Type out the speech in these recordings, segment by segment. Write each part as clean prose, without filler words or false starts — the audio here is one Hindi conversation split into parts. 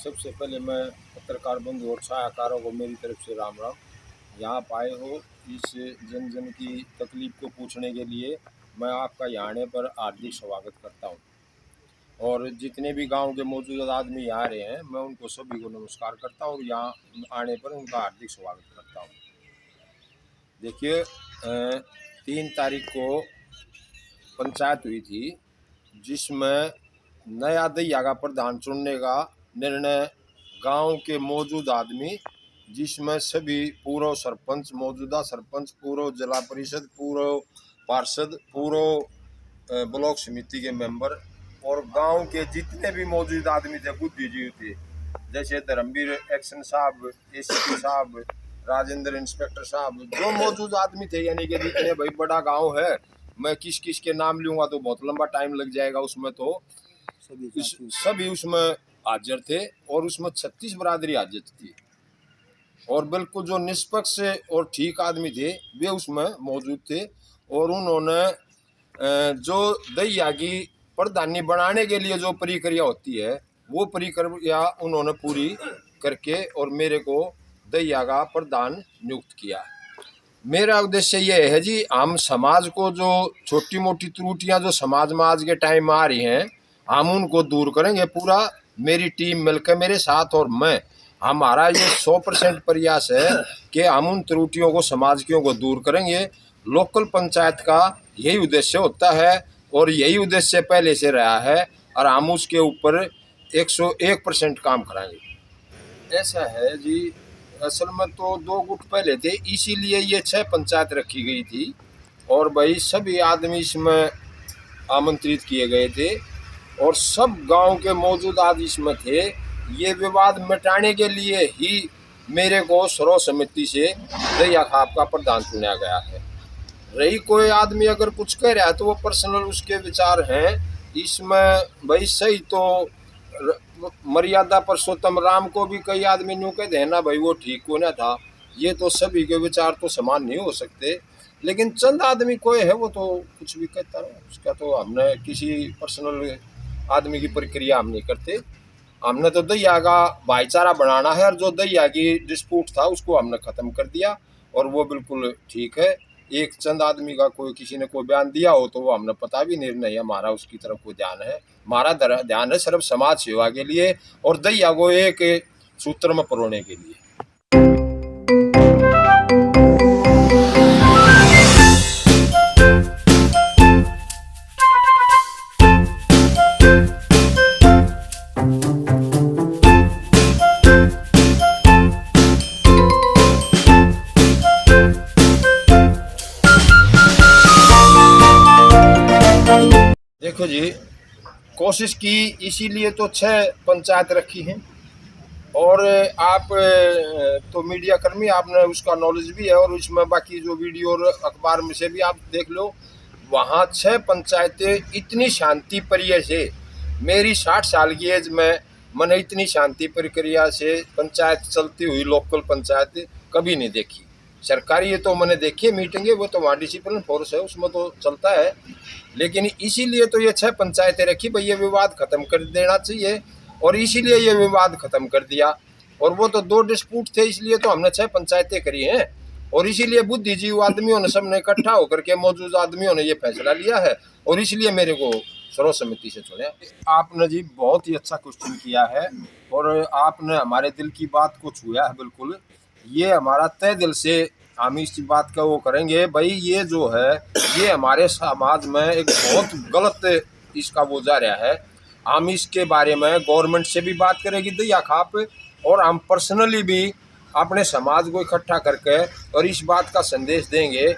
सबसे पहले मैं पत्रकार बंधु और छायाकारों को मेरी तरफ से राम राम। यहाँ आए हो इस जन जन की तकलीफ को पूछने के लिए मैं आपका यहाँ आने पर हार्दिक स्वागत करता हूँ। और जितने भी गांव के मौजूद आदमी यहाँ रहे हैं मैं उनको सभी को नमस्कार करता हूँ और यहाँ आने पर उनका हार्दिक स्वागत करता हूँ। देखिए 3 तारीख को पंचायत हुई थी जिसमें नया दहिया का प्रधान चुनने का निर्णय गांव के मौजूद आदमी, जिसमें सभी पूर्व सरपंच, मौजूदा सरपंच, पूर्व जिला परिषद, पूर्व पार्षद, पूर्व ब्लॉक समिति के मेंबर और गांव के जितने भी मौजूद आदमी थे, बुद्धिजीवी थे, जैसे धर्मवीर एक्शन साहब, एसीपी साहब, राजेंद्र इंस्पेक्टर साहब, जो मौजूद आदमी थे, यानी कि जितने भाई बड़ा गाँव है, मैं किस किस के नाम लूँगा तो बहुत लंबा टाइम लग जाएगा। उसमें तो सभी उसमें हाजिर थे और उसमें 36 बरादरी हाजिर थी और बिल्कुल जो निष्पक्ष और ठीक आदमी थे वे उसमें मौजूद थे। और उन्होंने जो दहिया की प्रधानी बनाने के लिए जो प्रक्रिया होती है वो प्रक्रिया उन्होंने पूरी करके और मेरे को दहिया का प्रधान नियुक्त किया। मेरा उद्देश्य ये है जी, हम समाज को जो छोटी मोटी त्रुटियां जो समाज में आज के टाइम में आ रही हैं हम उनको दूर करेंगे। पूरा मेरी टीम मिलकर मेरे साथ और मैं, हमारा ये 100% प्रयास है कि हम उन त्रुटियों को, समाजियों को दूर करेंगे। लोकल पंचायत का यही उद्देश्य होता है और यही उद्देश्य पहले से रहा है और हम उसके ऊपर 101% काम कराएंगे। ऐसा है जी, असल में तो 2 गुट पहले थे, इसीलिए ये 6 पंचायत रखी गई थी और भाई सभी आदमी इसमें आमंत्रित किए गए थे और सब गांव के मौजूद आदमी इसमें थे। ये विवाद मिटाने के लिए ही मेरे को सर्व समिति से दहिया खाप का प्रधान चुना गया है। रही कोई आदमी अगर कुछ कह रहा है तो वो पर्सनल उसके विचार हैं, इसमें भाई सही तो मर्यादा पुरुषोत्तम राम को भी कई आदमी न्यू कह देना भाई वो ठीक होना था। ये तो सभी के विचार तो समान नहीं हो सकते, लेकिन चंद आदमी कोई है वो तो कुछ भी कहता है, उसका तो हमने किसी पर्सनल आदमी की प्रक्रिया हम नहीं करते। हमने तो दहिया का भाईचारा बनाना है और जो दहिया की डिस्प्यूट था उसको हमने ख़त्म कर दिया और वो बिल्कुल ठीक है। एक चंद आदमी का कोई किसी ने कोई बयान दिया हो तो वो हमने पता भी नहीं, हमारा उसकी तरफ कोई ध्यान है। हमारा ध्यान है सिर्फ समाज सेवा के लिए और दहिया को एक सूत्र में परोने के लिए। देखो जी, कोशिश की इसीलिए तो 6 पंचायत रखी हैं और आप तो मीडिया कर्मी, आपने उसका नॉलेज भी है और उसमें बाकी जो वीडियो और अखबार में से भी आप देख लो, वहाँ 6 पंचायतें इतनी शांति प्रिय से, मेरी 60 साल की एज में मैंने इतनी शांति प्रक्रिया से पंचायत चलती हुई लोकल पंचायत कभी नहीं देखी। सरकारी ये तो मैंने देखी है मीटिंग है, वो तो वहाँ डिसिप्लिन फोर्स है उसमें तो चलता है, लेकिन इसीलिए तो ये 6 पंचायतें रखी भाई ये विवाद ख़त्म कर देना चाहिए और इसीलिए ये विवाद ख़त्म कर दिया। और वो तो 2 डिस्प्यूट थे इसलिए तो हमने 6 पंचायतें करी हैं और इसीलिए बुद्धिजीवी आदमियों ने सबने इकट्ठा होकर के मौजूद आदमियों ने ये फैसला लिया है और इसलिए मेरे को सर्व समिति से चुना। आपने जी बहुत ही अच्छा क्वेश्चन किया है और आपने हमारे दिल की बात को छुआ है बिल्कुल। ये हमारा तय दिल से हम इस बात का वो करेंगे भाई, ये जो है ये हमारे समाज में एक बहुत गलत इसका वो जा रहा है। हम इसके बारे में गवर्नमेंट से भी बात करेंगे दहिया खाप और हम पर्सनली भी अपने समाज को इकट्ठा करके और इस बात का संदेश देंगे।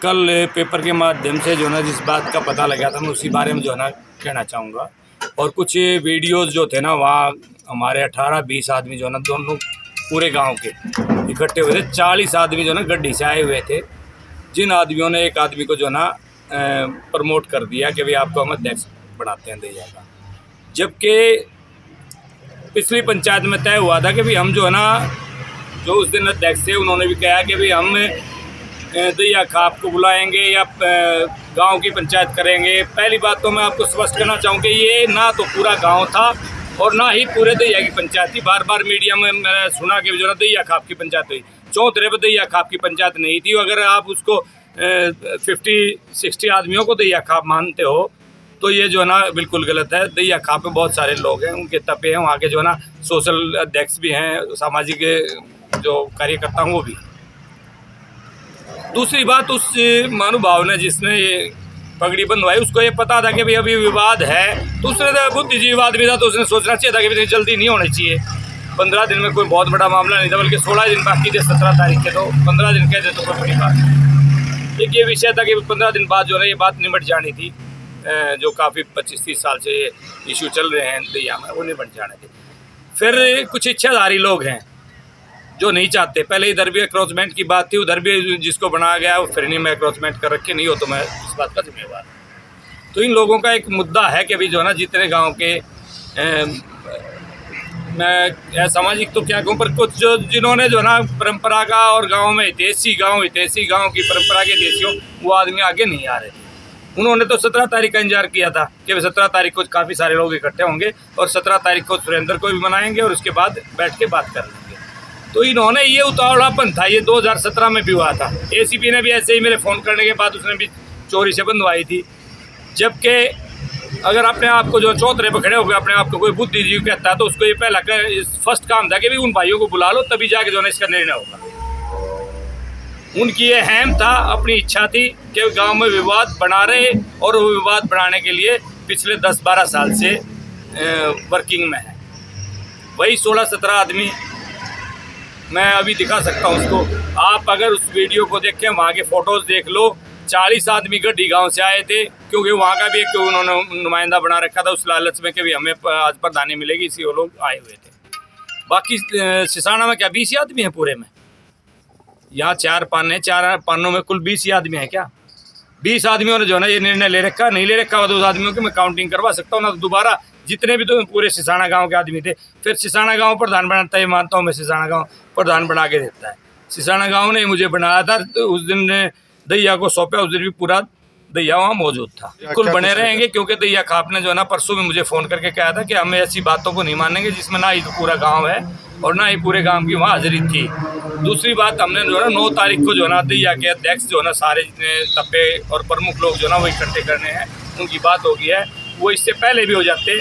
कल पेपर के माध्यम से जो है ना जिस बात का पता लगा था मैं उसी बारे में जो है ना कहना चाहूँगा। और कुछ वीडियोस जो थे ना वहाँ हमारे 18-20 आदमी जो है ना दोनों पूरे गांव के इकट्ठे हुए थे। 40 आदमी जो है ना गड्डी से आए हुए थे, जिन आदमियों ने एक आदमी को जो है ना प्रमोट कर दिया कि भाई आपको हम अध्यक्ष बनाते हैं दैया का। जबकि पिछली पंचायत में तय हुआ था कि भाई हम जो है ना जो उस दिन अध्यक्ष थे उन्होंने भी कहा कि भाई हम दैया खाप को बुलाएंगे या गांव की पंचायत करेंगे। पहली बात तो मैं आपको स्पष्ट करना चाहूँ कि ये ना तो पूरा गांव था और ना ही पूरे दैया की पंचायत थी। बार बार मीडिया में मैंने सुना कि जो है दैया खाप की पंचायत हुई, चौतरे पर दैया खाप की पंचायत नहीं थी। अगर आप उसको 50-60 आदमियों को दैया खाप मानते हो तो ये जो है ना बिल्कुल गलत है। दैया खाप में बहुत सारे लोग हैं, उनके तपे हैं, वहाँ के जो है ना सोशल अध्यक्ष भी हैं, सामाजिक जो कार्यकर्ता हैं वो भी। दूसरी बात, उस महानुभाव ने जिसने ये पगड़ी बंधवाई उसको ये पता था कि भाई अभी विवाद है, तो उसने तो बुद्धिजीवाद भी था तो उसने सोचना चाहिए था कि भाई जल्दी नहीं होनी चाहिए। 15 दिन में कोई बहुत बड़ा मामला नहीं था, बल्कि 16 दिन बाकी थे 17 तारीख के, तो 15 दिन कहते तो कोई बड़ी बात नहीं। एक ये विषय था कि 15 दिन बाद जो है ये बात निमट जानी थी, जो काफ़ी 25-30 साल से ये इशू चल रहे हैं दैया में, वो निमट जाने थे। फिर कुछ इच्छाधारी लोग हैं जो नहीं चाहते। पहले इधर भी अक्रॉचमेंट की बात थी, उधर भी जिसको बनाया गया वो फिर नहीं में अक्रॉचमेंट कर रखे, नहीं हो तो मैं इस बात का जिम्मेवार। तो इन लोगों का एक मुद्दा है कि अभी जो है ना जितने गांव के मैं सामाजिक तो क्या कहूँ, पर कुछ जो जिन्होंने जो है ना परंपरा का और गाँव में हितैषी गाँव की परंपरा के हितैषियों वो आदमी आगे नहीं आ रहे थे। उन्होंने तो 17 तारीख का इंतजार किया था कि 17 तारीख को काफ़ी सारे लोग इकट्ठे होंगे और 17 तारीख को सुरेंद्र को भी मनाएंगे और उसके बाद बैठ के बात कर लेंगे। तो इन्होंने ये उतावलापन था, ये 2017 में भी हुआ था। एसीपी ने भी ऐसे ही मेरे फ़ोन करने के बाद उसने भी चोरी से बंधवाई थी। जबकि अगर अपने आप को जो चौतरे पर खड़े हो गए अपने आप को कोई बुद्धिजीवी कहता है तो उसको ये पहला फर्स्ट काम था कि भी उन भाइयों को बुला लो, तभी जाके जो है इसका निर्णय होगा। उनकी ये अहम था, अपनी इच्छा थी कि गांव में विवाद बना रहे और वो विवाद बढ़ाने के लिए पिछले 10-12 साल से वर्किंग में है। वही 16-17 आदमी मैं अभी दिखा सकता हूँ उसको। आप अगर उस वीडियो को देखें, वहाँ के फ़ोटोज़ देख लो। 40 आदमी गड्डी गांव से आए थे, क्योंकि वहाँ का भी एक उन्होंने नुमाइंदा बना रखा था उस लालच में कि भी हमें आज प्रधानी मिलेगी, इसी वो लोग आए हुए थे। बाकी सिसाना में क्या 20 आदमी हैं पूरे में? यहाँ 4 पानों में कुल 20 आदमी हैं क्या? 20 आदमियों ने जो है ना ये निर्णय ले रखा, नहीं ले रखा हुआ 2 आदमियों की मैं काउंटिंग करवा सकता हूँ ना। तो दोबारा जितने भी तो पूरे सिसाना गांव के आदमी थे, फिर सिसाना गांव प्रधान बनाता है, ये मानता हूँ मैं, सिसाना गांव प्रधान बना के देता है। सिसाना गांव ने मुझे बनाया था, तो उस दिन दैया को सौंपा, उस दिन भी पूरा दैया वहाँ मौजूद था। बिल्कुल बने रहेंगे, क्योंकि दैया खाप ने जो है ना परसों में मुझे फ़ोन करके कहा था कि हम ऐसी बातों को नहीं मानेंगे जिसमें ना ही तो पूरा गाँव है और ना ही पूरे गाँव की वहाँ हाजिरी थी। दूसरी बात, हमने जो है ना 9 तारीख को जो है ना दैया के अध्यक्ष जो है ना सारे जितने तपे और प्रमुख लोग जो है ना वो इकट्ठे करने हैं, उनकी बात हो गई है। वो इससे पहले भी हो जाते।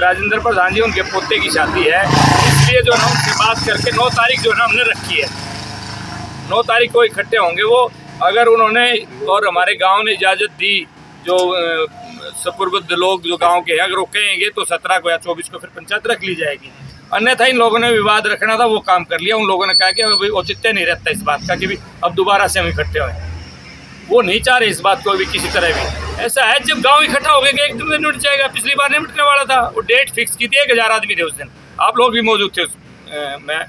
राजेंद्र प्रधान जी उनके पोते की शादी है, इसलिए जो है ना उनसे बात करके 9 तारीख जो है ना हमने रखी है। 9 तारीख को इकट्ठे होंगे वो। अगर उन्होंने और हमारे गांव ने इजाज़त दी, जो सपुर्द लोग जो गांव के हैं, अगर वो कहेंगे तो 17 को या 24 को फिर पंचायत रख ली जाएगी। अन्यथा इन लोगों ने विवाद रखना था, वो काम कर लिया। उन लोगों ने कहा कि अभी औचित्य नहीं रहता इस बात का कि भी अब दोबारा से हम इकट्ठे हों। वो नहीं चाह रहे इस बात को भी किसी तरह भी। ऐसा है, जब गांव इकट्ठा हो गया कि एक दिन में निपट जाएगा। पिछली बार निपटने वाला था, वो डेट फिक्स की थी, 1000 आदमी थे उस दिन, आप लोग भी मौजूद थे। मैं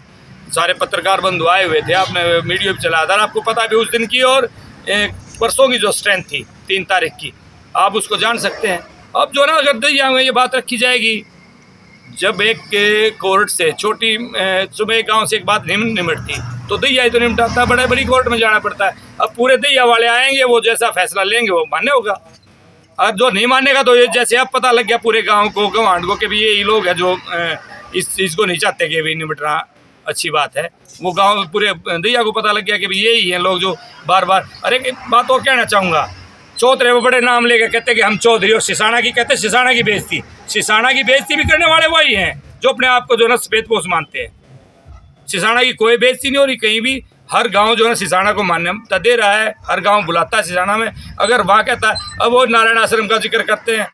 सारे पत्रकार बंधु आए हुए थे, आपने वीडियो भी चलाया था, आपको पता भी उस दिन की और परसों की जो स्ट्रेंथ थी 3 तारीख की, आप उसको जान सकते हैं। अब जो ना अगर दैया में ये बात रखी जाएगी, जब एक कोर्ट से छोटी सुबह गांव से एक बात नहीं निमटती तो दैया ही तो निमटाता है, बड़े बड़ी कोर्ट में जाना पड़ता है। अब पूरे दैया वाले आएंगे, वो जैसा फैसला लेंगे वो मान्य होगा, और जो नहीं मानेगा तो ये जैसे अब पता लग गया पूरे गांव को, गवांड को कि भी ये लोग हैं जो इस चीज़ को नहीं चाहते कि भी निमटना अच्छी बात है। वो गांव पूरे दैया को पता लग गया कि भी यही हैं लोग जो बार बार। अरे एक बात और कहना चाहूँगा, चौधरी वो बड़े नाम लेके कहते कि हम चौधरी, और सिसाना की कहते सिसाना की बेइज्जती। सिसाना की बेइज्जती भी करने वाले वही हैं जो अपने आप को जो है सफेदपोश मानते हैं। सिसाना की कोई बेइज्जती नहीं हो रही कहीं भी। हर गांव जो है सिसाना को मान्यता दे रहा है, हर गांव बुलाता है सिसाना में। अगर वहाँ कहता है, अब वो नारायण आश्रम का जिक्र करते हैं।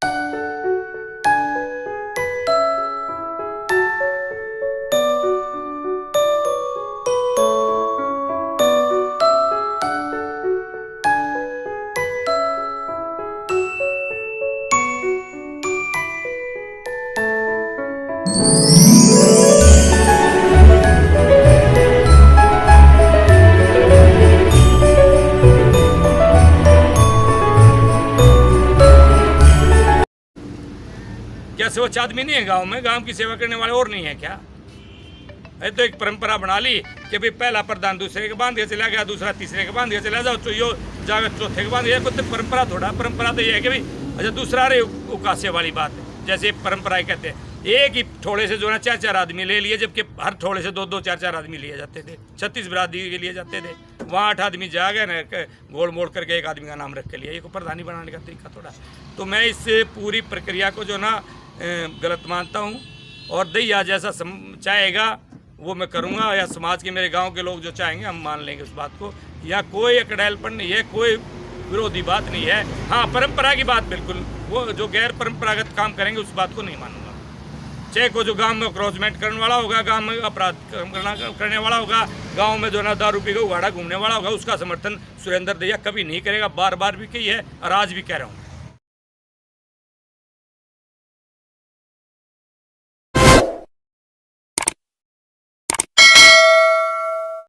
स्वच्छ आदमी नहीं है गांव में? गांव की सेवा करने वाले और नहीं है क्या? ये तो एक परंपरा बना ली कि भाई पहला प्रधान दूसरे के बांध के चला गया, दूसरा तीसरे के बांध के चला जाओ, तो यो जाकर चौथे के बांध गया। कोई परंपरा थोड़ा, परंपरा तो ये है कि भाई अच्छा दूसरा रे उकासे वाली बात है। जैसे परंपराएं कहते हैं एक ही ठोड़े से जो है 4-4 आदमी ले लिए, जबकि हर ठोड़े से 2-2 4-4 आदमी लिए जाते थे। 36 बिरादरी के लिए जाते थे, वहाँ 8 आदमी जा गए ना, गोल मोड़ करके एक आदमी का नाम रख के लिया। ये को प्रधानी बनाने का तरीका थोड़ा। तो मैं इस पूरी प्रक्रिया को जो ना गलत मानता हूँ, और दैया जैसा चाहेगा वो मैं करूँगा, या समाज के मेरे गांव के लोग जो चाहेंगे हम मान लेंगे उस बात को। या कोई अकड़ैलपन नहीं है, कोई विरोधी बात नहीं है। हाँ, परंपरा की बात बिल्कुल, वो जो गैर परंपरागत काम करेंगे उस बात को नहीं मानूंगा। चाहे को जो गांव में क्रॉसमेंट करने वाला होगा, गांव में अपराध करने वाला होगा, गांव में जो ना दारू पी के उगाड़ा घूमने वाला होगा, उसका समर्थन सुरेंद्र दैया कभी नहीं करेगा। बार बार भी कही है और आज भी कह रहा हूँ।